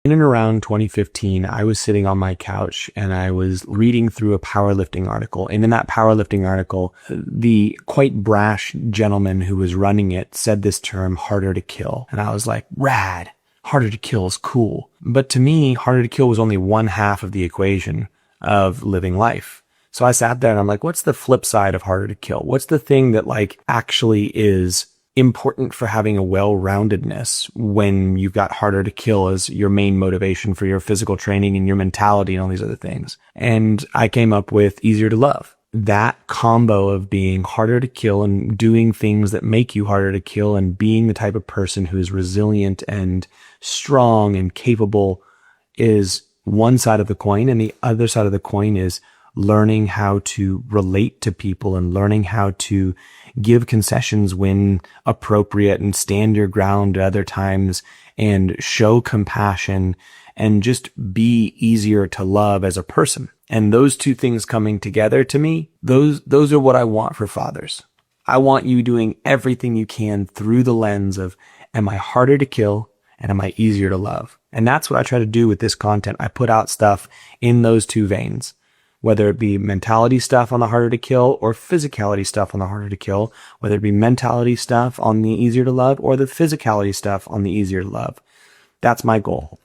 In and around 2015, I was sitting on my couch and I was reading through a powerlifting article. And in that powerlifting article, the quite brash gentleman who was running it said this term, harder to kill. And I was like, rad, harder to kill is cool. But to me, harder to kill was only one half of the equation of living life. So I sat there and I'm like, what's the flip side of harder to kill? What's the thing that actually is important for having a well-roundedness when you've got harder to kill as your main motivation for your physical training and your mentality and all these other things? And I came up with easier to love. That combo of being harder to kill and doing things that make you harder to kill and being the type of person who is resilient and strong and capable is one side of the coin. And the other side of the coin is learning how to relate to people and learning how to give concessions when appropriate and stand your ground at other times and show compassion and just be easier to love as a person. And those two things coming together, to me, those are what I want for fathers. I want you doing everything you can through the lens of, am I harder to kill and am I easier to love? And that's what I try to do with this content. I put out stuff in those two veins, whether it be mentality stuff on the harder to kill or physicality stuff on the harder to kill, whether it be mentality stuff on the easier to love or the physicality stuff on the easier to love. That's my goal.